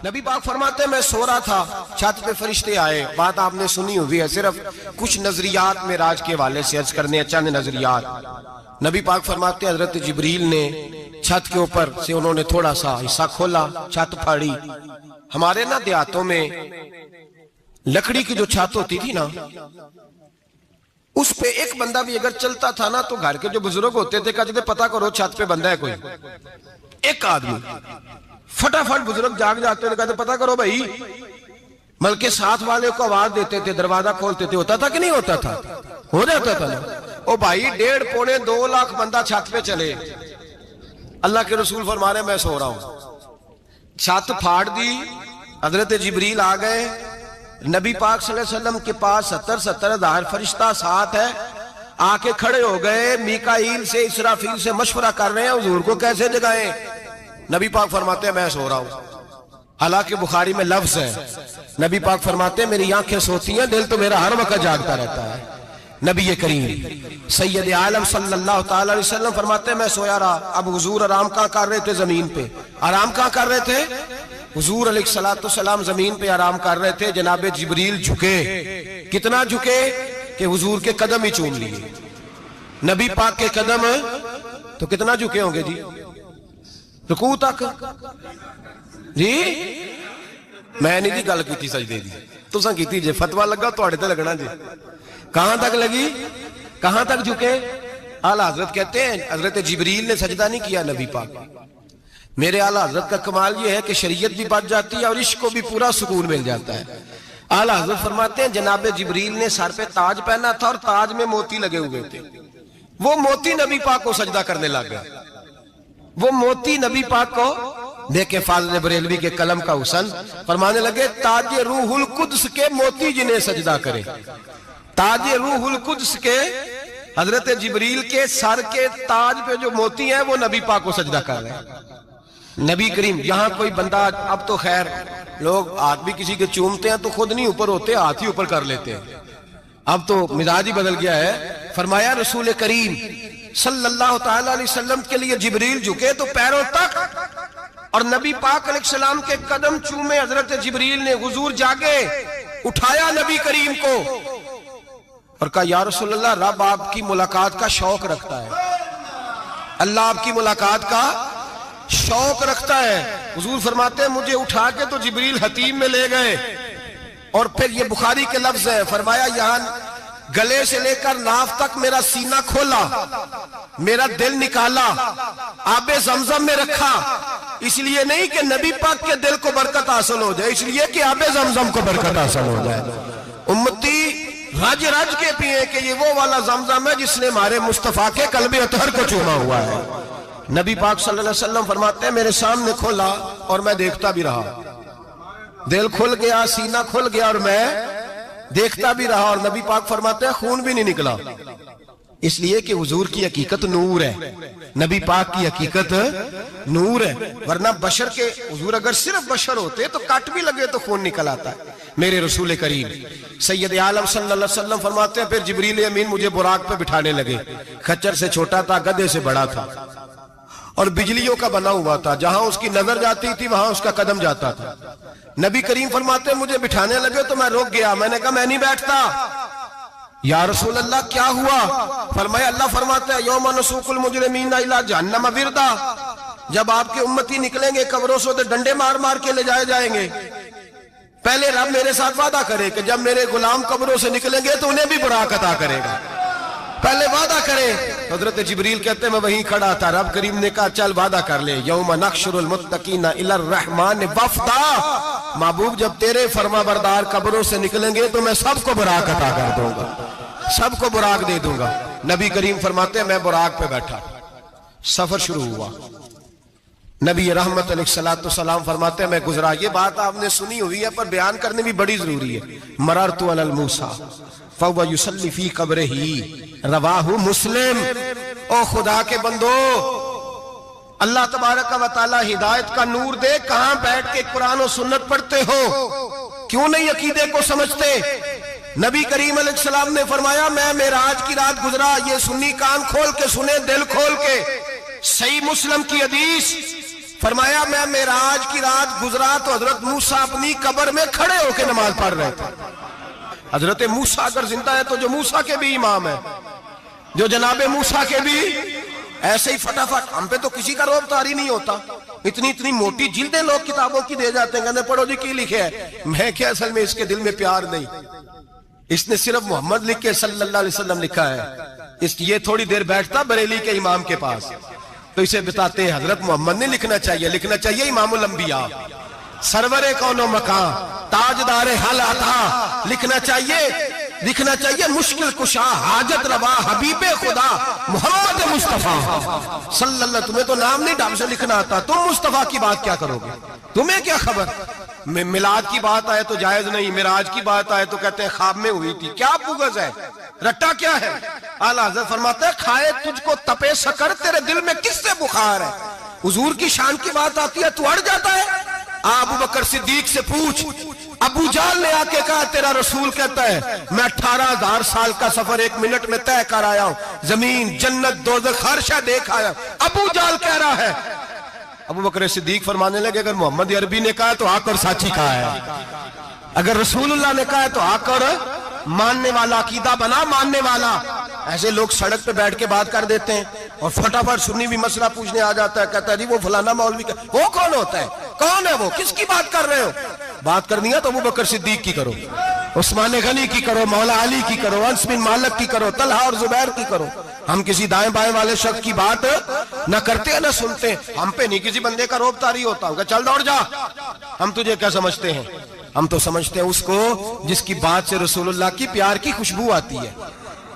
نبی پاک فرماتے ہیں میں سو رہا تھا، چھت پہ فرشتے آئے، بات آپ نے سنی ہوئی ہے، صرف کچھ نظریات معراج کے حوالے سے عرض کرنے ہیں، چند نظریات۔ نبی پاک فرماتے ہیں حضرت جبریل نے چھت کے اوپر سے انہوں نے تھوڑا سا حصہ کھولا، چھت پھاڑی۔ ہمارے نا دیہاتوں میں لکڑی کی جو چھت ہوتی تھی نا، اس پہ ایک بندہ بھی اگر چلتا تھا نا تو گھر کے جو بزرگ ہوتے تھے کہتے تھے پتہ کرو چھت پہ بندہ ہے کوئی، ایک آدمی فٹافٹ بزرگ جاگ جاتے تھے، کہتے پتہ کرو بھائی، بلکہ ساتھ والے کو آواز دیتے تھے، دروازہ کھولتے تھے، ہوتا تھا کہ نہیں ہوتا تھا؟ ہو جاتا تھا نا۔ او بھائی 1.5 پونے 2 لاکھ بندہ چھت پہ چلے، اللہ کے رسول فرما رہے ہیں میں سو رہا ہوں، چھت پھاڑ دی، حضرت جبریل آ گئے، نبی پاک صلی اللہ علیہ وسلم کے پاس 70 ہزار فرشتہ ساتھ ہے، آ کے کھڑے ہو گئے، میکائیل سے اسرافیل سے مشورہ کر رہے ہیں حضور کو کیسے جگائیں۔ نبی پاک فرماتے ہیں میں سو رہا ہوں، حالانکہ بخاری میں لفظ ہے، نبی پاک فرماتے ہیں میری آنکھیں سوتی ہیں، دل تو میرا ہر وقت جاگتا رہتا ہے۔ نبی کریم سید عالم صلی اللہ تعالی علیہ وسلم فرماتے ہیں میں سویا رہا، اب حضور آرام کہاں کر رہے تھے؟ زمین پہ۔ آرام کہاں کر رہے تھے؟ حضور علیہ السلام زمین پہ آرام کر رہے تھے، جناب جبریل جھکے، کتنا جھکے کہ حضور کے قدم ہی چوم لیے، نبی پاک کے قدم، تو کتنا جھکے ہوں گے جی؟ رکوع تک جی؟ میں نہیں جی گل کی سجدے دی، تساں کیتی جی، فتوہ لگا تواڈے تے لگنا جی۔ کہاں تک لگی؟ کہاں تک جھکے؟ اعلیٰ حضرت کہتے ہیں حضرت جبریل نے سجدہ نہیں کیا نبی پاک، میرے اعلیٰ حضرت کا کمال یہ ہے کہ شریعت بھی بچ جاتی ہے اور عشق کو بھی پورا سکون مل جاتا ہے۔ اعلیٰ حضرت فرماتے ہیں جناب جبریل نے سر پہ تاج پہنا تھا اور تاج میں موتی لگے ہوئے تھے، وہ موتی نبی پاک کو سجدہ کرنے لگ گئے، وہ موتی نبی پاک کو دیکھیں، فاضل بریلوی کے قلم کا حسن، فرمانے لگے تاج روح القدس کے موتی جنہیں سجدہ کرے، تاج روح القدس کے حضرت جبریل کے سر کے تاج پہ جو موتی ہیں وہ نبی پاک کو سجدہ کر رہے ہیں۔ نبی کریم یہاں کوئی بندہ، اب تو خیر لوگ ہاتھ بھی کسی کے چومتے ہیں تو خود نہیں اوپر ہوتے، ہاتھ ہی اوپر کر لیتے ہیں، اب تو مزاج ہی بدل گیا ہے۔ فرمایا رسول کریم صلی اللہ تعالی علیہ وسلم کے لیے جبریل جھکے تو پیروں تک، اور نبی پاک علیہ السلام کے قدم چومے حضرت جبریل نے، حضور جاگے، اٹھایا نبی کریم کو اور کہا یا رسول اللہ، رب آپ کی ملاقات کا شوق رکھتا ہے، اللہ آپ کی ملاقات کا شوق رکھتا ہے۔ حضور فرماتے ہیں مجھے اٹھا کے تو جبریل حتیم میں لے گئے، اور پھر یہ بخاری کے لفظ ہے، فرمایا یہاں گلے سے لے کر ناف تک میرا سینہ کھولا، میرا دل نکالا، آب زمزم میں رکھا، اس لیے نہیں کہ نبی پاک کے دل کو برکت حاصل ہو جائے، اس لیے کہ آب زمزم کو برکت حاصل ہو جائے۔ امتی رج رج کے پیئے کہ یہ وہ والا زمزم ہے جس نے ہمارے مصطفیٰ کے قلب اطہر کو چوما ہوا ہے۔ نبی پاک صلی اللہ علیہ وسلم فرماتے ہیں میرے سامنے کھولا اور میں دیکھتا بھی رہا، دل کھل گیا، سینہ کھل گیا اور میں دیکھتا بھی رہا، اور نبی پاک فرماتے ہیں خون بھی نہیں نکلا، اس لیے کہ حضور کی حقیقت نور ہے، نبی پاک کی حقیقت نور ہے، ورنہ بشر کے حضور اگر صرف بشر ہوتے تو کٹ بھی لگے تو خون نکل آتا ہے۔ میرے رسول کریم سید عالم صلی اللہ علیہ وسلم فرماتے ہیں پھر جبریل امین مجھے براق پہ بٹھانے لگے، خچر سے چھوٹا تھا، گدھے سے بڑا تھا، اور بجلیوں کا بنا ہوا تھا، جہاں اس کی نظر جاتی تھی وہاں اس کا قدم جاتا تھا۔ نبی کریم فرماتے ہیں مجھے بٹھانے لگے تو میں رک گیا، میں نے کہا میں نہیں بیٹھتا، یا رسول اللہ کیا ہوا؟ فرمایا اللہ فرماتے ہیں یوم نسوق المجرمین الی جہنم وردا، جب آپ کے امتی نکلیں گے قبروں سے تو ڈنڈے مار مار کے لے جائے جائیں گے۔ پہلے رب میرے ساتھ وعدہ کرے کہ جب میرے غلام قبروں سے نکلیں گے تو انہیں بھی براق عطا کرے گا، پہلے وعدہ کرے۔ حضرت جبریل کہتے ہیں میں وہیں کھڑا تھا، رب کریم نے کہا چل وعدہ کر لے، یوم نحشر المتقین الی الرحمن وفدا، محبوب جب تیرے فرما بردار قبروں سے نکلیں گے تو میں سب کو براق عطا کر دوں گا، سب کو براق دے دوں گا۔ نبی کریم فرماتے ہیں میں براق پہ بیٹھا، سفر شروع ہوا، نبی رحمت علیہ السلام فرماتے ہیں میں گزرا۔ یہ بات آپ نے سنی ہوئی ہے پر بیان کرنے بھی بڑی ضروری ہے۔ مررت علی الموسیٰ فَهُوَ يُصَلِّ فِي قَبْرِهِ رواہ مسلم۔ او خدا کے بندو، اللہ تبارک و تعالی ہدایت کا نور دے، کہاں بیٹھ کے قرآن و سنت پڑھتے ہو؟ کیوں نہیں عقیدے کو سمجھتے؟ نبی کریم علیہ السلام نے فرمایا میں معراج کی رات گزرا، یہ سنی کان کھول کے سنے، دل کھول کے، صحیح مسلم کی حدیث، فرمایا میں معراج کی رات گزرا تو حضرت موسیٰ اپنی قبر میں کھڑے ہو کے نماز پڑھ رہے تھے. حضرت موسیٰ اگر زندہ ہے تو جو موسیٰ کے بھی امام ہے, جو جناب موسیٰ کے بھی ایسے ہی فٹافٹ. ہم پہ تو کسی کا روب طاری نہیں ہوتا, اتنی موٹی جلدیں لوگ کتابوں کی دے جاتے ہیں, کہتے ہیں پڑھو جی کی لکھے ہے. میں کیا اصل میں اس کے دل میں پیار نہیں, اس نے صرف محمد لکھ کے صلی اللہ علیہ وسلم لکھا ہے. یہ تھوڑی دیر بیٹھتا بریلی کے امام کے پاس تو اسے بتاتے ہیں حضرت محمد نے لکھنا چاہیے امام الانبیاء, سرور کون و مکان, تاجدار حل عطا, لکھنا چاہیے مشکل کشا, حاجت روا, حبیب خدا محمد مصطفیٰ صلی اللہ. تمہیں تو نام نہیں ڈھنگ سے لکھنا آتا, تم مصطفیٰ کی بات کیا کرو گے, تمہیں کیا خبر. میلاد کی بات آئے تو جائز نہیں, معراج کی بات آئے تو کہتے ہیں خواب میں ہوئی تھی. کیا بغض ہے, رٹا کیا ہے. اعلیٰ حضرت فرماتا ہے کھائے تجھ کو تپے سکر, تیرے دل میں کس سے بخار ہے. حضور کی شان کی بات آتی ہے تو اڑ جاتا ہے. ابو بکر صدیق سے پوچھ, ابو جہل نے آ کے کہا تیرا رسول کہتا ہے میں 18,000 سال کا سفر 1 منٹ میں طے کر آیا ہوں, زمین جنت دوزخ ہر شے دیکھ آیا. ابو جہل کہہ رہا ہے. ابو بکر صدیق فرمانے لگے اگر محمد عربی نے کہا تو آ کر ساتھی کہا ہے, اگر رسول اللہ نے کہا ہے تو آ کر ماننے والا, عقیدہ بنا ماننے والا. ایسے لوگ سڑک پہ بیٹھ کے بات کر دیتے ہیں اور فٹافٹ سنی بھی مسئلہ پوچھنے آ جاتا ہے, کہتا ہے جی وہ فلانا مولوی کا, وہ کون ہوتا ہے, کون ہے وہ, کس کی بات کر رہے ہو. بات کرنی ہے تو ابو بکر صدیق کی کرو, عثمان غنی کی کرو, مولا علی کی کرو, انس بن مالک کی کرو, طلحہ اور زبیر کی کرو. ہم کسی دائیں بائیں والے شخص کی بات نہ کرتے ہیں نہ سنتے ہیں. ہم پہ نہیں کسی بندے کا روب طاری ہوتا ہوگا, چل دوڑ جا, ہم تجھے کیا سمجھتے ہیں. ہم تو سمجھتے ہیں اس کو جس کی بات سے رسول اللہ کی پیار کی خوشبو آتی ہے,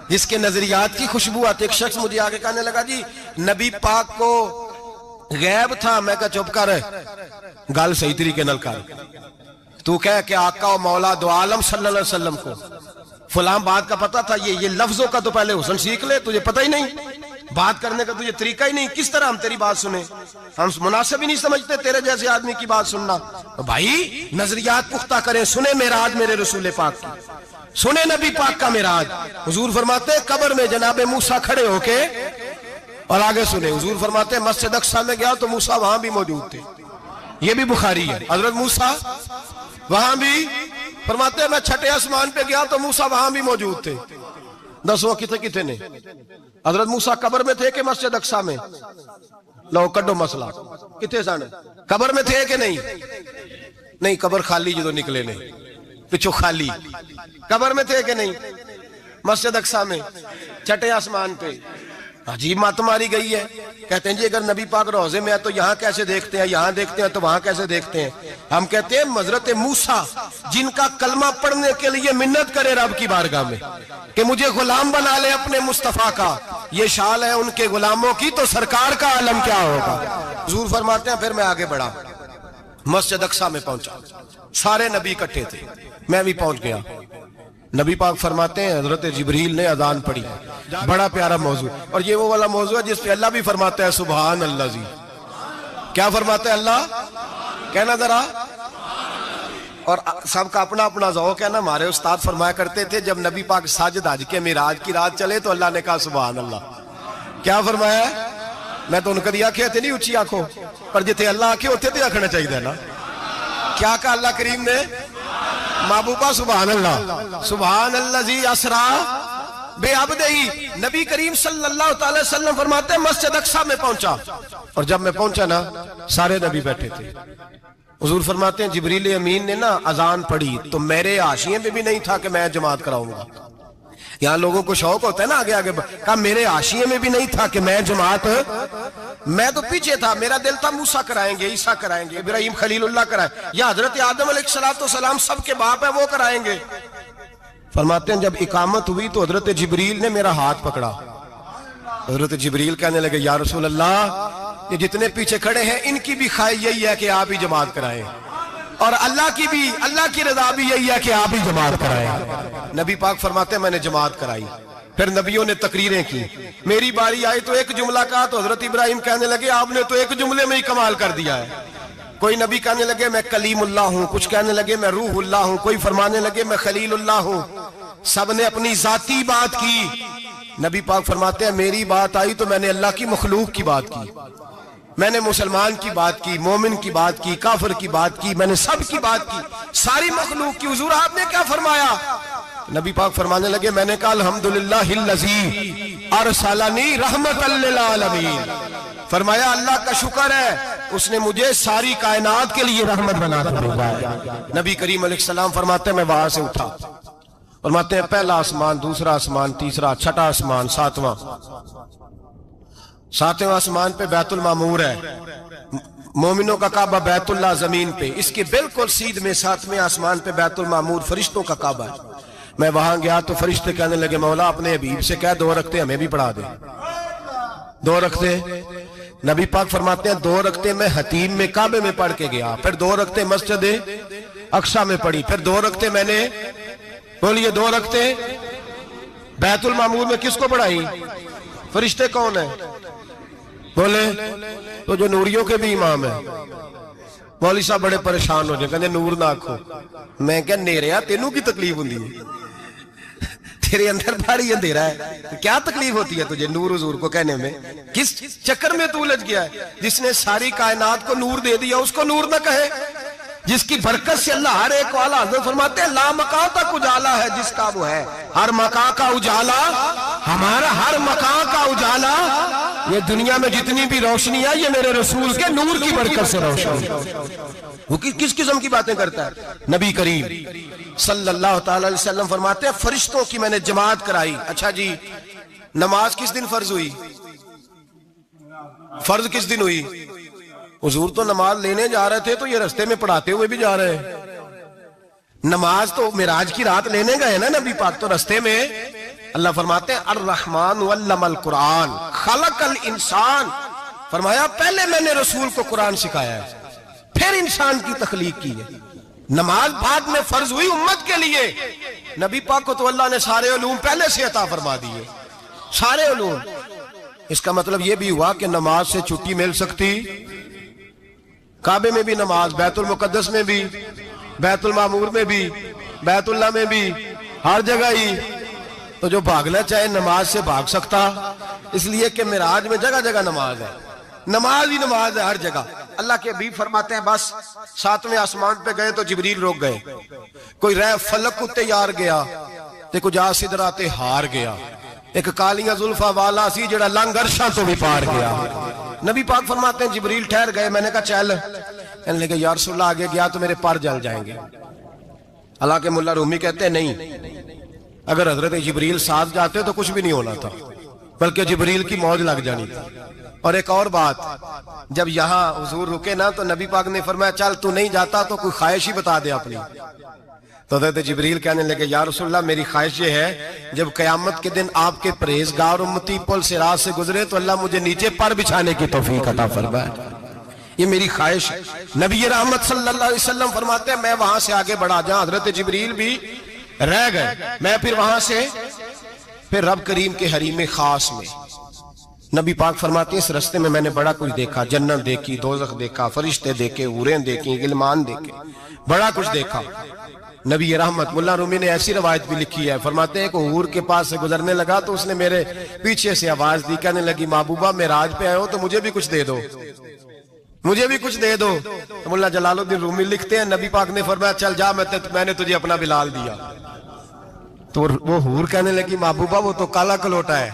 جس کے نظریات کی خوشبو آتی ہے. ایک شخص مجھے آگے کہنے لگا جی نبی پاک کو غیب تھا. میں کہا چپ کر, گال صحیح طریقے نل کر, تو کہہ کہ آقا و مولا دو عالم صلی اللہ علیہ وسلم کو فلاں بات کا پتا تھا. یہ لفظوں کا تو پہلے حسن سیکھ لے, تجھے پتہ ہی نہیں, بات کرنے کا تجھے طریقہ ہی نہیں. کس طرح ہم تیری بات سنیں, ہم مناسب ہی نہیں سمجھتے تیرے جیسے آدمی کی بات سننا. بھائی نظریات پختہ کریں, سنیں معراج میرے رسول پاک کی, سنیں نبی پاک کا معراج. حضور فرماتے ہیں قبر میں جناب موسیٰ کھڑے ہو کے, اور آگے سنیں حضور فرماتے ہیں مسجد اقصی میں گیا تو موسیٰ وہاں بھی موجود تھے. یہ بھی بخاری ہے. حضرت موسیٰ وہاں بھی, فرماتے ہیں میں 6 آسمان پہ گیا تو موسیٰ وہاں بھی موجود تھے. 10 کتنے نے, حضرت موسیٰ قبر میں تھے کہ مسجد اقصی میں, لو کڈو مسئلہ, کتنے سن قبر میں تھے کہ نہیں, قبر خالی جدو نکلے نہیں, پچھو خالی, قبر میں تھے کہ نہیں, مسجد اقصی میں 6 آسمان پہ. عجیب مات ماری گئی ہے. کہتے ہیں جی اگر نبی پاک روزے میں ہے تو یہاں کیسے دیکھتے ہیں, یہاں دیکھتے ہیں تو وہاں کیسے دیکھتے ہیں. ہم کہتے ہیں حضرت موسیٰ جن کا کلمہ پڑھنے کے لیے منت کرے رب کی بارگاہ میں کہ مجھے غلام بنا لے اپنے مصطفیٰ کا, یہ شال ہے ان کے غلاموں کی, تو سرکار کا عالم کیا ہوگا. حضور فرماتے ہیں پھر میں آگے بڑھا, مسجد اقصی میں پہنچا, سارے نبی اکٹھے تھے, میں بھی پہنچ گیا. نبی پاک فرماتے ہیں حضرت جبریل نے اذان پڑھی. بڑا پیارا موضوع, اور یہ وہ والا موضوع ہے جس پہ اللہ بھی فرماتا ہے سبحان اللہ. جی کیا فرماتا ہے اللہ, کہنا ذرا. اور سب کا اپنا اپنا ذوق ہے نا. ہمارے استاد فرمایا کرتے تھے جب نبی پاک ساجد حج کے معراج کی رات چلے تو اللہ نے کہا سبحان اللہ. کیا فرمایا ہے, میں تو ان کو آنکھیں تھے نہیں اچھی آنکھوں, پر جتنے اللہ آنکھیں ہوتے تھے آنکھنا چاہیے نا. کیا کہا اللہ کریم نے, محبوبہ سبحان اللہ. سبحان الذی اسرا بے عبدہی. نبی کریم صلی اللہ تعالی وسلم فرماتے ہیں مسجد اقصی میں پہنچا, اور جب میں پہنچا نا سارے نبی بیٹھے تھے. حضور فرماتے ہیں جبریل امین نے نا اذان پڑھی تو میرے حاشیے میں بھی نہیں تھا کہ میں جماعت کراؤں گا. یہاں لوگوں کو شوق ہوتا ہے نا آگے آگے, کہا میرے حاشیے میں بھی نہیں تھا کہ میں جماعت, میں تو پیچھے تھا. میرا دل تھا موسیٰ کرائیں گے, عیسیٰ کرائیں گے, ابراہیم خلیل اللہ کرائیں, یا حضرت آدم علیہ السلام سب کے باپ ہے وہ کرائیں گے. فرماتے ہیں جب اقامت ہوئی تو حضرت جبریل نے میرا ہاتھ پکڑا. حضرت جبریل کہنے لگے یا رسول اللہ یہ جتنے پیچھے کھڑے ہیں ان کی بھی خواہش یہی ہے کہ آپ ہی جماعت کرائیں, اور اللہ کی رضا بھی یہی ہے کہ آپ ہی جماعت کرائیں. نبی پاک فرماتے ہیں میں نے جماعت کرائی. پھر نبیوں نے تقریریں کی, میری باری آئی تو ایک جملہ کہا تو حضرت ابراہیم کہنے لگے آپ نے تو ایک جملے میں ہی کمال کر دیا ہے. کوئی نبی کہنے لگے میں کلیم اللہ ہوں, کچھ کہنے لگے میں روح اللہ ہوں, کوئی فرمانے لگے میں خلیل اللہ ہوں. سب نے اپنی ذاتی بات کی. نبی پاک فرماتے ہیں میری بات آئی تو میں نے اللہ کی مخلوق کی بات کی. میں نے مسلمان کی بات کی، مومن کی بات کی، کافر کی بات کی، میں نے سب کی بات کی، ساری مخلوق کی۔ حضور آپ نے کیا فرمایا؟ نبی پاک فرمانے لگے میں نے کہا الحمدللہ الذی ارسلنی رحمت للعالمین، فرمایا اللہ کا شکر ہے اس نے مجھے ساری کائنات کے لیے رحمت بنا کر بھیجا ہے۔ نبی کریم علیہ السلام فرماتے ہیں میں وہاں سے اٹھا، فرماتے ہیں پہلا آسمان، دوسرا آسمان، تیسرا، چھٹا آسمان، ساتواں آسمان پہ بیت المعمور ہے، مومنوں کا کعبہ بیت اللہ زمین پہ، اس کے بالکل سیدھ میں ساتویں آسمان پہ بیت المعمور فرشتوں کا کعبہ ہے۔ میں وہاں گیا تو فرشتے کہنے لگے مولا اپنے حبیب سے کہہ 2 رکعتیں ہمیں بھی پڑھا دے۔ 2 رکعتیں نبی پاک فرماتے ہیں 2 رکعتیں میں حتیم میں کعبے میں پڑھ کے گیا، پھر 2 رکعتیں مسجد اقصی میں پڑھی، پھر 2 رکعتیں میں نے بولیے 2 رکعتیں بیت المعمور میں کس کو پڑھائی؟ فرشتے کون ہیں بولے؟ تو جو نوریوں کے بھی امام ہیں۔ مولوی صاحب بڑے پریشان ہو جائے، کہنے نور نہ آکھو۔ میں کہ نیریا تینوں کی تکلیف ہوندی ہے، تیرے اندر بڑی اندھیرا ہے، کیا تکلیف ہوتی ہے تجھے نور حضور کو کہنے میں؟ کس چکر میں تو الجھ گیا ہے؟ جس نے ساری کائنات کو نور دے دیا اس کو نور نہ کہے؟ جس کی برکت سے اللہ ہر ایک والا، حضرت فرماتے ہیں لا مکان تک اجالا ہے جس کا وہ ہے، ہر مکان کا اجالا ہمارا، ہر مکان کا اجالا، یہ دنیا میں جتنی بھی روشنی ہے یہ میرے رسول کے نور کی برکت سے روشن ہے۔ وہ کس قسم کی باتیں کرتا ہے؟ نبی کریم صلی اللہ تعالی علیہ وسلم فرماتے ہیں فرشتوں کی میں نے جماعت کرائی۔ اچھا جی نماز کس دن فرض ہوئی؟ فرض کس دن ہوئی؟ حضور تو نماز لینے جا رہے تھے تو یہ رستے میں پڑھاتے ہوئے بھی جا رہے ہیں۔ نماز تو معراج کی رات لینے گئے نا نبی پاک، تو رستے میں اللہ فرماتے ہیں الرحمن علم القرآن خلق الانسان، فرمایا پہلے میں نے رسول کو قرآن سکھایا ہے پھر انسان کی تخلیق کی ہے۔ نماز بعد میں فرض ہوئی امت کے لیے، نبی پاک کو تو اللہ نے سارے علوم پہلے سے عطا فرما دیے، سارے علوم۔ اس کا مطلب یہ بھی ہوا کہ نماز سے چھٹی مل سکتی، کعبے میں بھی نماز، بیت المقدس میں بھی، بیت المعمور میں بھی، بیت اللہ میں بھی، ہر جگہ ہی۔ تو جو بھاگنا چاہے نماز سے بھاگ سکتا، اس لیے کہ معراج میں جگہ جگہ نماز ہے، نماز ہی نماز ہے ہر جگہ۔ اللہ کے حبیب فرماتے ہیں بس 7ویں آسمان پہ گئے تو جبریل روک گئے، کوئی رہ فلک اتے یار گیا تے کچھ آ سدراتے ہار گیا، ایک کالیاں زلفا والا سی جڑا لنگ عرشاں تو بھی پار گیا۔ نبی پاک فرماتے ہیں جبریل ٹھہر گئے، میں نے کہا چل، کہنے لگے یا رسول اللہ آگے گیا تو میرے پر جل جائیں گے۔ حالانکہ ملا رومی کہتے ہیں نہیں، اگر حضرت جبریل ساتھ جاتے تو کچھ بھی نہیں ہونا تھا، بلکہ جبریل کی موج لگ جانی تھی۔ اور ایک اور بات، جب یہاں حضور رکے نا تو نبی پاک نے فرمایا چل تو نہیں جاتا تو کوئی خواہش ہی بتا دے اپنی۔ تو حضرت جبریل کہنے لگے یا رسول اللہ میری خواہش یہ ہے جب قیامت کے دن آپ کے پرہیزگار امتی پل صراط سے گزرے تو اللہ مجھے نیچے پر بچھانے کی توفیق عطا فرمائے، یہ میری خواہش ہے۔ نبی رحمت صلی اللہ علیہ وسلم فرماتے ہیں میں وہاں سے آگے بڑھا جہاں حضرت جبریل بھی رہ گئے، میں پھر وہاں سے پھر رب کریم کے حریم خاص میں۔ نبی پاک فرماتے ہیں اس رستے میں نے بڑا کچھ دیکھا، جنت دیکھی، دوزخ دیکھا، فرشتے دیکھے، حوریں دیکھی، غلمان دیکھے، بڑا کچھ دیکھا۔ نبی رحمت ملا رومی نے ایسی روایت بھی لکھی ہے، فرماتے ہیں کہ حور کے پاس سے گزرنے لگا تو اس نے میرے پیچھے سے آواز دی، کہنے لگی محبوبہ معراج پہ آئے ہو تو مجھے بھی کچھ دے دو، مجھے بھی کچھ دے دو۔ تو ملا جلال الدین رومی لکھتے ہیں نبی پاک نے فرمایا چل جا میں نے تجھے اپنا بلال دیا۔ تو وہ حور کہنے لگی محبوبہ وہ تو کالا کلوٹا ہے،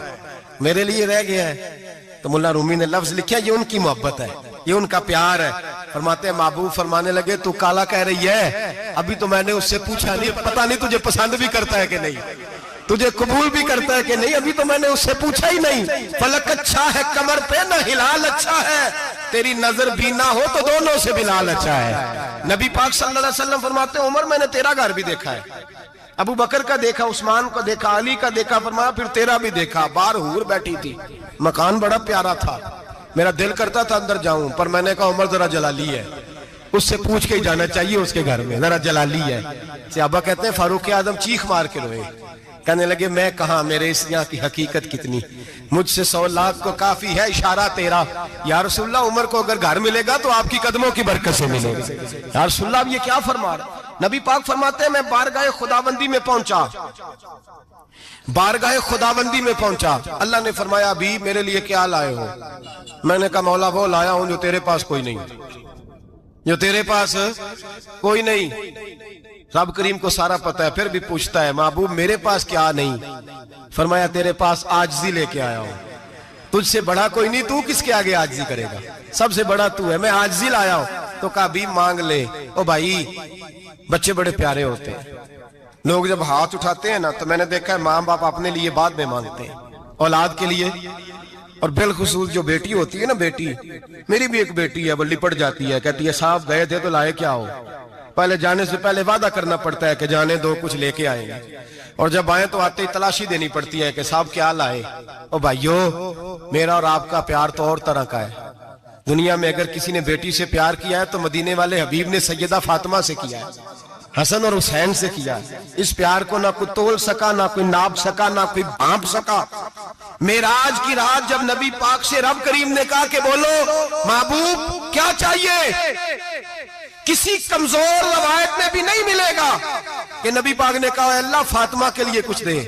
میرے لیے رہ گیا ہے۔ تو ملا رومی نے لفظ لکھا یہ ان کی محبت ہے، یہ ان کا پیار ہے۔ فرماتے ہیں محبوب فرمانے لگے تو کالا کہہ رہی ہے، ابھی تو میں نے اس سے پوچھا نہیں، پتہ نہیں تجھے پسند بھی کرتا ہے کہ نہیں، تجھے قبول بھی کرتا ہے کہ نہیں، ابھی تو میں نے اس سے پوچھا ہی نہیں۔ فلک اچھا ہے کمر پہ نہ ہلال اچھا ہے، تیری نظر بینا ہو تو دونوں سے بلال اچھا ہے۔ نبی پاک صلی اللہ علیہ وسلم فرماتے ہیں عمر میں نے تیرا گھر بھی دیکھا ہے، ابو بکر کا دیکھا، عثمان کا دیکھا، علی کا دیکھا، فرمایا پھر تیرا بھی دیکھا، باہر حور بیٹھی تھی، مکان بڑا پیارا تھا، میرا دل کرتا تھا اندر جاؤں، پر میں نے کہا عمر ذرا جلالی ہے، اس سے پوچھ کے ہی جانا چاہیے اس کے گھر میں، ذرا جلالی ہے۔ صحابہ کہتے ہیں فاروق اعظم چیخ مار کے روئے، کہنے لگے میں کہاں، میرے اس یہاں کی حقیقت کتنی، مجھ سے 100 لاکھ کو کافی ہے اشارہ تیرا۔ یا رسول اللہ عمر کو اگر گھر ملے گا تو آپ کی قدموں کی برکت سے ملے گا۔ یا رسول اللہ اب یہ کیا فرما رہا ہے؟ نبی پاک فرماتے ہیں میں بارگاہ خداوندی میں پہنچا، بارگاہ خداوندی میں پہنچا، اللہ نے فرمایا ابھی میرے لیے کیا لائے ہو؟ میں نے کہا مولا وہ لایا ہوں جو تیرے پاس کوئی نہیں، جو تیرے پاس کوئی نہیں۔ رب کریم کو سارا پتہ ہے، پھر بھی پوچھتا ہے محبوب میرے پاس کیا نہیں؟ فرمایا تیرے پاس عاجزی لے کے آیا ہوں، تجھ سے بڑا کوئی نہیں، تو کس کے آگے عاجزی کرے گا، سب سے بڑا تو ہے، میں عاجزی لایا ہوں۔ تو کہا بھی مانگ لے۔ او بھائی بچے بڑے پیارے ہوتے ہیں، لوگ جب ہاتھ اٹھاتے ہیں نا تو میں نے دیکھا ہے ماں باپ اپنے لیے بعد میں مانگتے ہیں، اولاد کے لیے، اور بالخصوص جو بیٹی ہوتی ہے نا، بیٹی میری بھی ایک بیٹی ہے، وہ لپٹ جاتی ہے، کہتی ہے صاحب گئے تھے تو لائے کیا ہو؟ پہلے جانے سے پہلے وعدہ کرنا پڑتا ہے کہ جانے دو کچھ لے کے آئیں گے، اور جب آئیں تو آتے ہی تلاشی دینی پڑتی ہے کہ صاحب کیا لائے۔ او بھائیو میرا اور آپ کا پیار تو اور طرح کا ہے، دنیا میں اگر کسی نے بیٹی سے پیار کیا ہے تو مدینے والے حبیب نے سیدہ فاطمہ سے کیا ہے، حسن اور حسین سے کیا ہے۔ اس پیار کو نہ کوئی تول سکا، نہ کوئی ناپ سکا، نہ کوئی بھانپ سکا۔ معراج کی رات جب نبی پاک سے رب کریم نے کہا کہ بولو محبوب کیا چاہیے، کسی کمزور روایت میں بھی نہیں ملے گا کہ نبی پاک نے کہا اے اللہ فاطمہ کے لیے کچھ دے،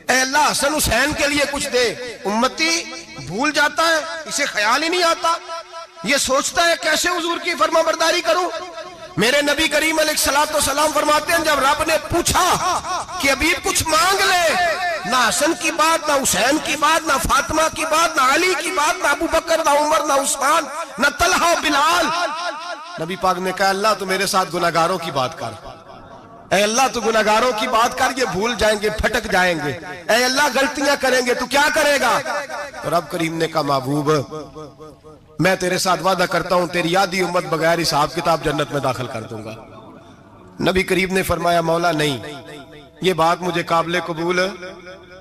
اے اللہ حسن حسین کے لیے کچھ دے۔ امتی بھول جاتا ہے، اسے خیال ہی نہیں آتا، یہ سوچتا ہے کیسے حضور کی فرما برداری کروں۔ میرے نبی کریم علیہ الصلوۃ والسلام فرماتے ہیں جب رب نے پوچھا کہ ابھی کچھ مانگ لے، نہ حسن کی بات، نہ حسین کی بات، نہ فاطمہ کی بات، نہ علی کی بات، نہ ابو بکر، نہ عمر، نہ عثمان، نہ طلحہ بلال، نبی پاک نے کہا اللہ تو میرے ساتھ گناہگاروں کی بات کر، اے اللہ تو گناہگاروں کی بات کر، یہ بھول جائیں گے، پھٹک جائیں گے، اے اللہ غلطیاں کریں گے تو کیا کرے گا؟ تو رب کریم نے کہا محبوب میں تیرے ساتھ وعدہ کرتا ہوں تیری آدھی امت بغیر حساب کتاب جنت میں داخل کر دوں گا۔ نبی کریم نے فرمایا مولا نہیں، یہ بات مجھے قابل قبول ہے،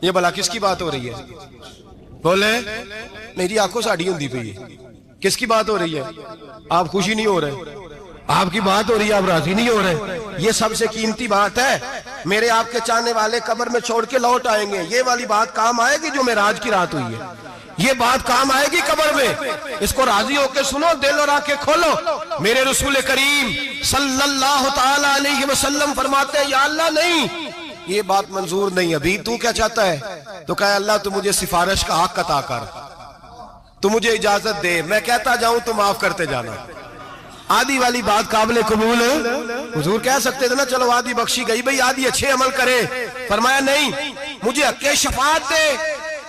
یہ بھلا کس کی بات ہو رہی ہے؟ بولے میری آنکھوں سے اڑی ہوندی پئی ہے، کس کی بات ہو رہی ہے؟ آپ خوشی نہیں ہو رہے، آپ کی بات ہو رہی ہے، آپ راضی نہیں ہو رہے، یہ سب سے قیمتی بات ہے۔ میرے آپ کے چاہنے والے قبر میں چھوڑ کے لوٹ آئیں گے، یہ والی بات کام آئے گی جو معراج کی رات ہوئی ہے، یہ بات کام آئے گی قبر میں، اس کو راضی ہو کے سنو، دل اور آنکھیں کھولو۔ میرے رسول کریم صلی اللہ تعالی علیہ وسلم فرماتے ہیں یا اللہ نہیں، یہ بات منظور نہیں، ابھی تو کیا چاہتا ہے؟ تو کہا اللہ تو مجھے سفارش کا حق عطا کر، تو مجھے اجازت دے، میں کہتا جاؤں تو معاف کرتے جانا۔ آدھی والی بات قابل قبول ہے، حضور کہہ سکتے تھے نا چلو آدھی بخشی گئی بھئی آدھی اچھے عمل کرے، فرمایا نہیں مجھے حق شفاعت دے۔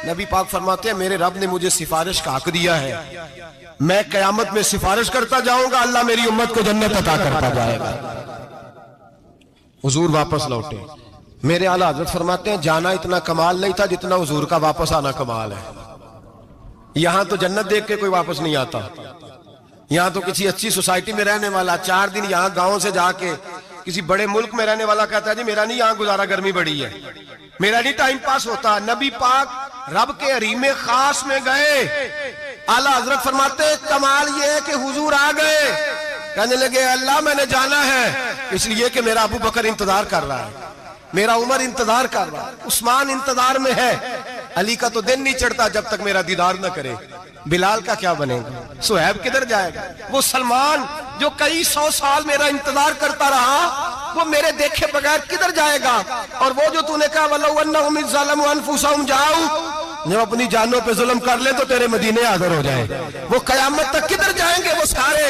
نبی پاک فرماتے ہیں میرے رب نے مجھے سفارش کا حق دیا ہے، میں قیامت میں سفارش کرتا جاؤں گا، اللہ میری امت کو جنت عطا کرتا جائے گا۔ حضور واپس لوٹے، میرے اعلیٰ حضرت فرماتے ہیں جانا اتنا کمال نہیں تھا جتنا حضور کا واپس آنا کمال ہے۔ یہاں تو جنت دیکھ کے کوئی واپس نہیں آتا، یہاں تو کسی اچھی سوسائٹی میں رہنے والا 4 دن یہاں گاؤں سے جا کے کسی بڑے ملک میں رہنے والا کہتا ہے جی میرا نہیں یہاں گزارا، گرمی بڑی ہے، میرا نہیں ٹائم پاس ہوتا۔ نبی پاک رب کے حریم خاص میں گئے، اعلیٰ حضرت فرماتے ہیں کمال یہ ہے کہ حضور آ گئے، کہنے لگے اللہ میں نے جانا ہے، اس لیے کہ میرا ابو بکر انتظار کر رہا ہے، میرا عمر انتظار کر رہا ہے، عثمان انتظار میں ہے، علی کا تو دن نہیں چڑھتا جب تک میرا دیدار نہ کرے، بلال کا کیا بنے گا، صہیب کدھر جائے گا، وہ سلمان جو کئی 100 سال میرا انتظار کرتا رہا وہ میرے دیکھے بغیر کدھر جائے گا، اور وہ جو تو نے کہا وَلَوْ أَنَّهُمْ إِذْ ظَلَمُوا أَنفُسَهُمْ جَاءُوا، جو اپنی جانوں پہ ظلم کر لے تو تیرے مدینے حاضر ہو جائے، وہ قیامت تک کدھر جائیں گے وہ سارے،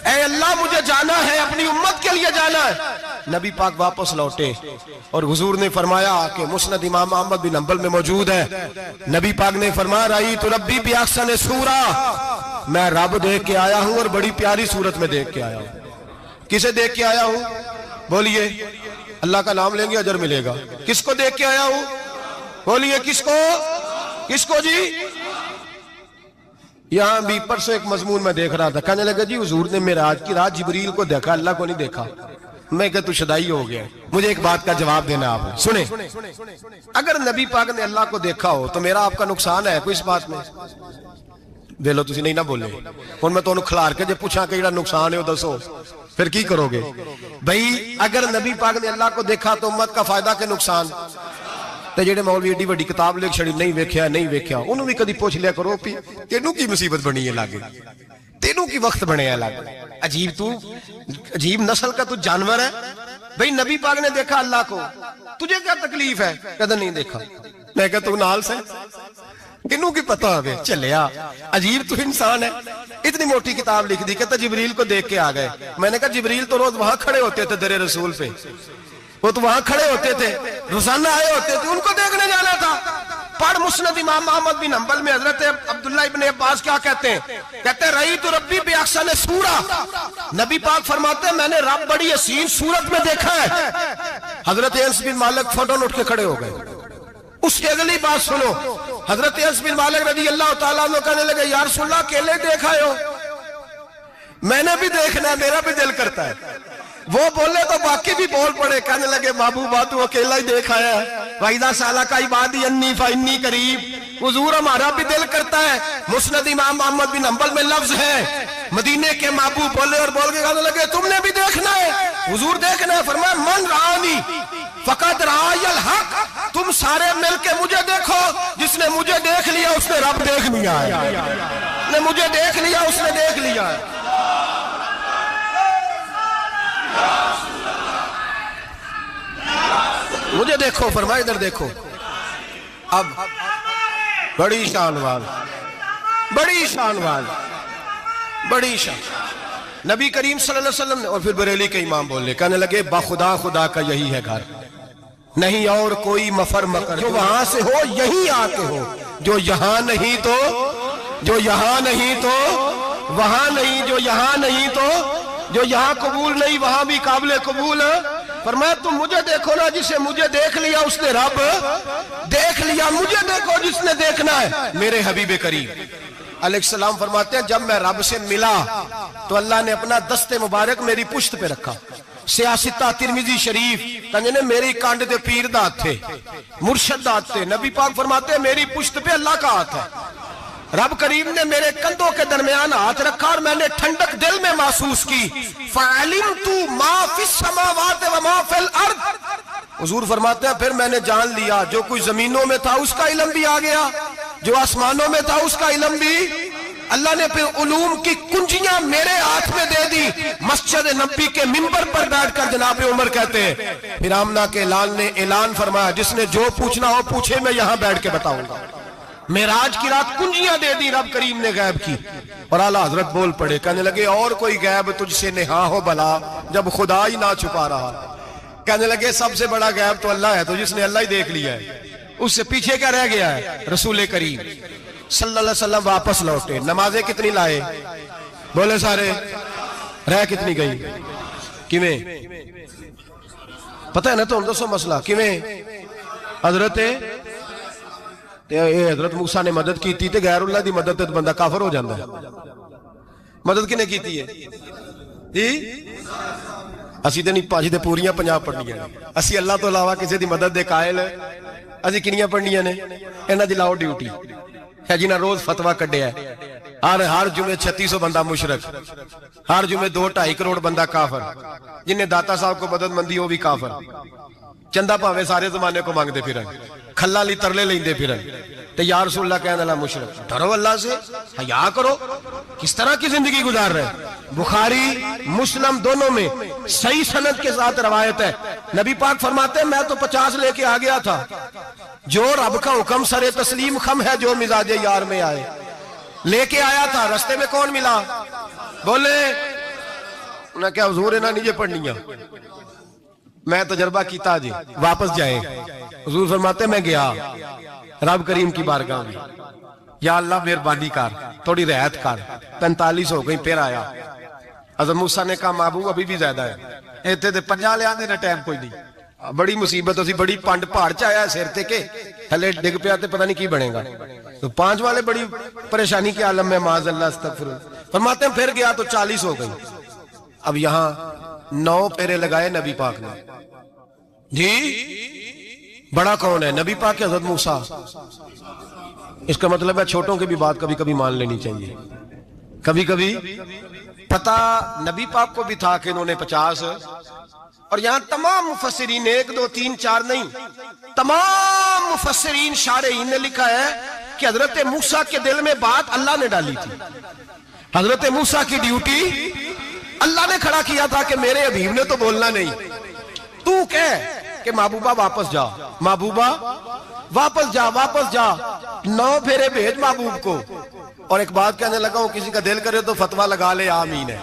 اے اللہ مجھے جانا ہے، اپنی امت کے لیے جانا ہے۔ نبی پاک واپس لوٹے اور حضور نے فرمایا کہ مسند امام احمد بن حنبل میں موجود ہے، نبی پاک نے فرمایا رأیت ربی بأحسن صورہ، میں رب دیکھ کے آیا ہوں اور بڑی پیاری صورت میں دیکھ کے آیا ہوں۔ کسے دیکھ کے آیا ہوں؟ بولیے، اللہ کا نام لیں گے اجر ملے گا۔ کس کو دیکھ کے آیا ہوں؟ بولیے کس کو؟ کس کو جی؟ یہاں بھی پرسوں ایک مضمون میں دیکھ رہا تھا، کہنے لگا جی حضور نے معراج کی رات جبریل کو دیکھا، اللہ کو نہیں دیکھا۔ میں کہا تو شدائی ہو گیا، مجھے ایک بات کا جواب دینا آپ سنیں، اگر نبی پاک نے اللہ کو دیکھا ہو تو میرا آپ کا نقصان ہے کوئی اس بات میں؟ ویلو تسی نہیں نہ بولے، اور میں تو انہوں کھلار کے جب پوچھا کہ یہ نقصان ہے وہ دسو، پھر کی کرو گے؟ بھئی اگر نبی پاک نے اللہ کو دیکھا تو امت کا فائدہ کہ نقصان؟ تے جڑے مولوی ایڈی وڈی کتاب لکھ چھڑی نہیں ویکھیا انہوں بھی کدی پوچھ لیا کرو تینوں کی مصیبت بنی ہے لاگے، تینوں کی وقت بنے ہے لاگے۔ عجیب تو عجیب نسل کا تو جانور ہے بھئی نبی پاک نے دیکھا اللہ کو تجھے کیا تکلیف ہے کہتا نہیں دیکھا میں کہتا تو نال سے کنوں کی پتہ ہے چلیا عجیب تو انسان ہے اتنی موٹی کتاب لکھ دی کہتا جبریل کو دیکھ کے آ گئے میں نے کہا جبریل تو روز وہاں کھڑے ہوتے تھے در رسول پہ وہ تو وہاں کھڑے ہوتے تھے روزانہ آئے ہوتے تھے ان کو دیکھنے جانا تھا پڑھ مسند امام احمد بن حنبل میں حضرت عبداللہ ابن عباس کیا کہتے ہیں کہتے ہیں رأیت ربی بأحسن سورہ نبی پاک فرماتے ہیں میں نے رب بڑی حسین صورت میں دیکھا ہے حضرت انس بن مالک فوٹون اٹھ کے کھڑے ہو گئے اس کی اگلی بات سنو حضرت انس بن مالک رضی اللہ تعالیٰ عنہ کہنے لگے یا رسول اللہ اکیلے دیکھا ہو میں نے بھی دیکھنا ہے میرا بھی دل کرتا ہے وہ بولے تو باقی بھی بول پڑے کہنے لگے محبوبہ تو اکیلا ہی دیکھا ہے وَإِذَا سَأَلَكَ عِبَادِي عَنِّي فَإِنِّي قَرِيبٌ حضور ہمارا بھی دل کرتا ہے مسند امام احمد بن حنبل میں لفظ ہے مدینے کے محبوب بولے اور بول کے کہنے لگے تم نے بھی دیکھنا ہے حضور دیکھنا ہے فرمایا من رآنی فقط رآی الحق تم سارے مل کے مجھے دیکھو جس نے مجھے دیکھ لیا اس نے رب دیکھ لیا ہے جس نے مجھے دیکھ لیا اس نے دیکھ لیا ہے مجھے دیکھو فرمائے ادھر دیکھو اب بڑی شان وال بڑی شان وال بڑی شان نبی کریم صلی اللہ علیہ وسلم نے اور پھر بریلی کے امام بولے کہنے لگے بخدا خدا کا یہی ہے گھر نہیں اور کوئی مفر مکر جو وہاں سے ہو یہی آتے ہو جو یہاں نہیں تو جو یہاں نہیں تو وہاں نہیں جو یہاں نہیں تو جو یہاں قبول نہیں وہاں بھی قابل قبول فرمایا تم مجھے دیکھو نا جسے مجھے دیکھ لیا اس نے رب دیکھ لیا مجھے دیکھو جس نے دیکھنا ہے میرے حبیب کریم علیہ السلام فرماتے ہیں جب میں رب سے ملا تو اللہ نے اپنا دست مبارک میری پشت پہ رکھا سیاستہ ترمذی شریف کہنے میری کانڈ دے پیر دات تھے مرشد دات تھے نبی پاک فرماتے ہیں میری پشت پہ اللہ کا ہاتھ ہے رب کریم نے میرے کندھوں کے درمیان ہاتھ رکھا اور میں نے ٹھنڈک دل میں محسوس کی فَعَلِمْتُ مَا فِي السَّمَاوَاتِ وَمَا فِي الْأَرْضِ حضور فرماتے ہیں پھر میں نے جان لیا جو کوئی زمینوں میں تھا اس کا علم بھی آ گیا جو آسمانوں میں تھا اس کا علم بھی اللہ نے پھر علوم کی کنجیاں میرے ہاتھ میں دے دی مسجد نبی کے منبر پر بیٹھ کر جناب عمر کہتے ہیں پھر آمنہ کے لال نے اعلان فرمایا جس نے جو پوچھنا ہو پوچھے میں یہاں بیٹھ کے بتاؤں گا معراج کی رات کنجیاں دے دی رب کریم نے غیب کی اور اعلیٰ حضرت بول پڑے کہنے لگے اور کوئی غیب تجھ سے نہا ہو بلا جب خدا ہی نہ چھپا رہا کہنے لگے سب سے بڑا غیب تو اللہ ہے تو جس نے اللہ ہی دیکھ لیا ہے اس سے پیچھے کیا رہ گیا ہے رسول کریم صلی اللہ علیہ وسلم واپس لوٹے نمازیں کتنی لائے بولے سارے رہ کتنی گئی کیویں پتہ ہے نا تو ہم دوسو مسئلہ کیویں حضرت موسیٰ نے مدد کی تھی غیر اللہ دی مدد تے بندہ کافر ہو جاندہ ہے مدد کنے کی تھی ہے جی اسی تے نہیں پاجی تے پوریاں پنجاب پڑھنی ہیں اسی اللہ تو علاوہ کسی دی مدد دے قائل اسی کنیاں پڑھنیاں نے انہاں دی لاؤ ڈیوٹی ہے جنہ روز فتوہ کڈے ہے ہر جمعے 3600 بندہ مشرک ہر جمعے 2-2.5 کروڑ بندہ کافر جنہیں داتا صاحب کو مدد مندی ہو بھی کافر چندہ پاوے سارے زمانے کو مانگ دے پھر کھلا لی ترلے لیں دے پھر تو یا رسول اللہ کہنے اللہ مشرک ڈرو اللہ سے حیا کرو کس طرح کی زندگی گزار رہے بخاری مسلم دونوں میں صحیح سند کے ساتھ روایت ہے نبی پاک فرماتے ہیں میں تو 50 لے کے آ گیا تھا جو رب کا حکم سر تسلیم خم ہے جو مزاج یار میں آئے لے کے آیا تھا رستے میں کون ملا بولے انہیں کیا حضور انہاں نیجے پڑھنیاں میں تجربہ کیتا جی واپس جائے حضور فرماتے میں گیا رب کریم کی بارگاہ میں یا اللہ مہربانی کر تھوڑی رعایت کر 45 ہو گئی پھر آیا حضرت موسیٰ نے کہا محبوب ابھی بھی زیادہ ہے ایتے دے 50 لے آنے نہ ٹائم کوئی نہیں بڑی مصیبت اسی بڑی پانڈ پہاڑ چایا ہے سیر تے کے ہلے ڈگ پہ آتے پتہ نہیں کی بنے گا تو 5 والے بڑی پریشانی کے عالم میں معاذ اللہ استغفر فرماتے ہیں پھر گیا تو 40 ہو گئی اب یہاں 9 پھیرے لگائے نبی پاک نے جی بڑا کون ہے نبی پاک حضرت موسیٰ اس کا مطلب ہے چھوٹوں کی بھی بات کبھی کبھی مان لینی چاہیے کبھی کبھی پتہ نبی پاک کو بھی تھا کہ انہوں نے 50 اور یہاں تمام مفسرین 1 2 3 4 نہیں تمام مفسرین شارحین نے لکھا ہے کہ حضرت موسیٰ کے دل میں بات اللہ نے ڈالی تھی حضرت موسیٰ کی ڈیوٹی اللہ نے کھڑا کیا تھا کہ میرے حبیب نے تو بولنا نہیں، تو کہہ کہ محبوبہ واپس جا، محبوبہ واپس جا، واپس جا، 9 پھیرے بھیج محبوب کو۔ اور ایک بات کہنے لگا ہوں، کسی کا دل کرے تو فتویٰ لگا لے، آمین ہے۔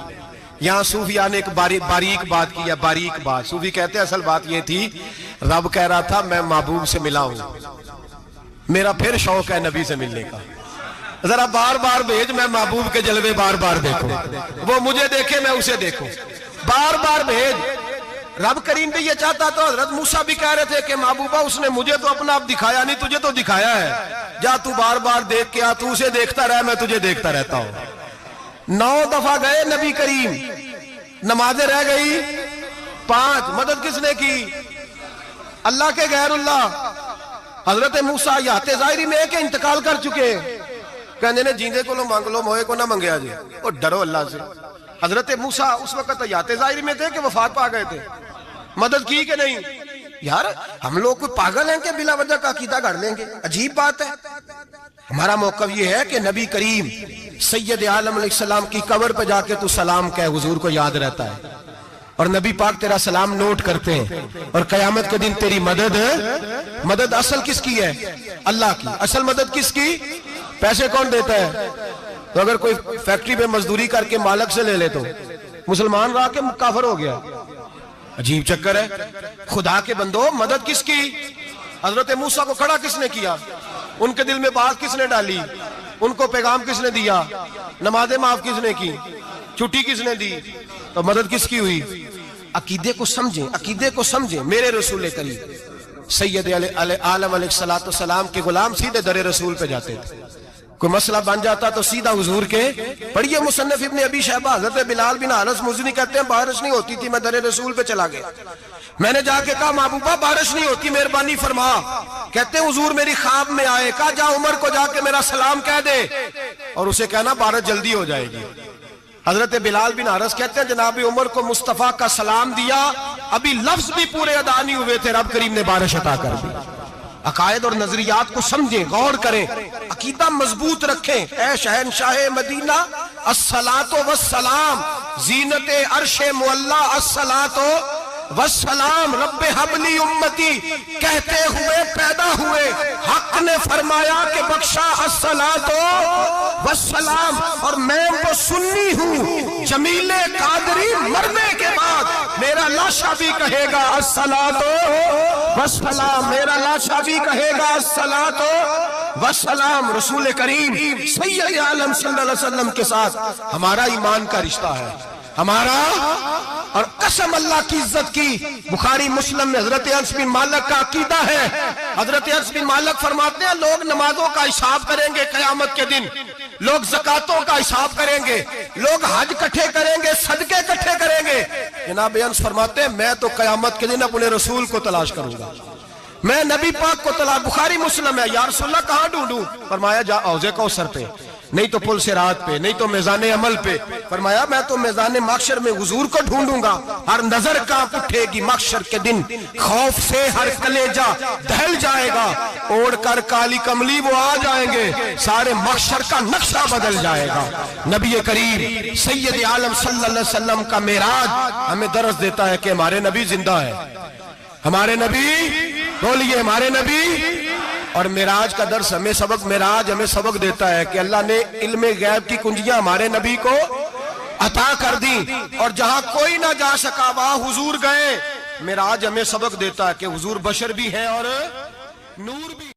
یہاں صوفیاء نے ایک باریک بات کی ہے، باریک بات۔ صوفی کہتے ہیں اصل بات یہ تھی، رب کہہ رہا تھا میں محبوب سے ملا ہوں، میرا پھر شوق ہے نبی سے ملنے کا، ذرا بار بار بھیج، میں محبوب کے جلوے بار بار دیکھوں، وہ مجھے دیکھے میں اسے دیکھوں، بار بار بھیج۔ رب کریم بھی یہ چاہتا تو حضرت موسیٰ بھی کہہ رہے تھے کہ محبوبہ اس نے مجھے تو اپنا اب دکھایا نہیں، تجھے تو دکھایا ہے، جا تو بار بار دیکھ کے آ، تو اسے دیکھتا رہ، میں تجھے دیکھتا رہتا ہوں۔ 9 دفعہ گئے نبی کریم، نمازیں رہ گئی 5، مدد کس نے کی؟ اللہ کے غیر اللہ۔ حضرت موسیٰ یات ظاہری میں کہ انتقال کر چکے، کہنے نے جیندے کو لو مانگ لو، موئے کو نہ منگیا جی، اور ڈرو اللہ سے۔ حضرت موسیٰ اس وقت یات ظاہری میں تھے کہ وفات پا گئے تھے، مدد کی کہ نہیں؟ یار ہم لوگ کوئی پاگل ہیں کہ بلا وجہ کا عقیدہ گھڑ لیں گے؟ عجیب بات ہے۔ ہمارا موقف یہ ہے کہ نبی کریم سید عالم علیہ السلام کی قبر پہ جا کے تو سلام کہے، حضور کو یاد رہتا ہے، اور نبی پاک تیرا سلام نوٹ کرتے ہیں، اور قیامت کے دن تیری مدد اصل کس کی ہے؟ اللہ کی۔ اصل مدد کس کی؟ پیسے کون دیتا ہے؟ تو اگر کوئی فیکٹری پہ مزدوری کر کے مالک سے لے لے تو مسلمان رہا کے کافر ہو گیا، عجیب چکر ہے۔ خدا کے بندو، مدد کس کی؟ حضرت موسیٰ کو کھڑا کس نے کیا؟ ان کے دل میں بات کس نے ڈالی؟ ان کو پیغام کس نے دیا؟ نمازیں معاف کس نے کی؟ چھٹی کس نے دی؟ تو مدد کس کی ہوئی؟ عقیدے کو سمجھیں، عقیدے کو سمجھیں۔ میرے رسول کریم سید عالم علیہ السلام کے غلام سیدھے در رسول پہ جاتے تھے، کوئی مسئلہ بن جاتا تو سیدھا حضور کے۔ پڑھیے مصنف ابن ابی شیبہ، حضرت بلال بن حارث مزنی کہتے ہیں بارش نہیں ہوتی تھی، میں در رسول پہ چلا گیا، میں نے جا کے کہا محبوبہ بارش نہیں ہوتی، مہربانی فرما۔ کہتے ہیں حضور میری خواب میں آئے، کہا جا عمر کو جا کے میرا سلام کہہ دے، اور اسے کہنا بارش جلدی ہو جائے گی۔ حضرت بلال بن حارث کہتے ہیں جناب عمر کو مصطفیٰ کا سلام دیا، ابھی لفظ بھی پورے ادا نہیں ہوئے تھے، رب کریم نے بارش عطا کر دی۔ عقائد اور نظریات کو سمجھیں، غور کریں، عقیدہ مضبوط رکھیں۔ اے شہنشاہ مدینہ الصلاۃ والسلام، زینت عرش معلی الصلاۃ والسلام، رب حبلی امتی کہتے ہوئے پیدا ہوئے، حق نے فرمایا کہ بخشا الصلاۃ والسلام، اور میں وہ سنی ہوں جمیل قادری مرنے کے بعد میرا لاشا بھی کہے گا الصلاۃ والسلام، میرا لاشا بھی کہے گا الصلاۃ والسلام۔ رسول کریم سید عالم صلی اللہ علیہ وسلم کے ساتھ ہمارا ایمان کا رشتہ ہے، ہمارا، اور قسم اللہ کی عزت کی، بخاری مسلم میں حضرت انس بن مالک کا عقیدہ ہے۔ حضرت انس بن مالک فرماتے ہیں لوگ نمازوں کا حساب کریں گے قیامت کے دن، لوگ زکاتوں کا حساب کریں گے، لوگ حج کٹھے کریں گے، صدقے کٹھے کریں گے۔ جناب انس فرماتے ہیں میں تو قیامت کے دن اپنے رسول کو تلاش کروں گا، میں نبی پاک کو تلاش۔ بخاری مسلم ہے، یا رسول اللہ کہاں ڈھونڈوں؟ فرمایا جا حوض کوثر پہ، نہیں تو پل صراط پہ، نہیں تو میزان عمل پہ۔ فرمایا میں تو میزان محشر میں حضور کو ڈھونڈوں گا، ہر نظر کانپ اٹھے گی محشر کے دن، خوف سے ہر کلیجہ دہل جائے گا، اوڑھ کر کالی کملی وہ آ جائیں گے، سارے محشر کا نقشہ بدل جائے گا۔ نبی کریم سید عالم صلی اللہ علیہ وسلم کا معراج ہمیں درس دیتا ہے کہ ہمارے نبی زندہ ہے، ہمارے نبی، بولیے ہمارے نبی۔ اور معراج کا درس ہمیں معراج ہمیں سبق دیتا ہے کہ اللہ نے علم غیب کی کنجیاں ہمارے نبی کو عطا کر دی، اور جہاں کوئی نہ جا سکا وہاں حضور گئے۔ معراج ہمیں سبق دیتا ہے کہ حضور بشر بھی ہیں اور نور بھی۔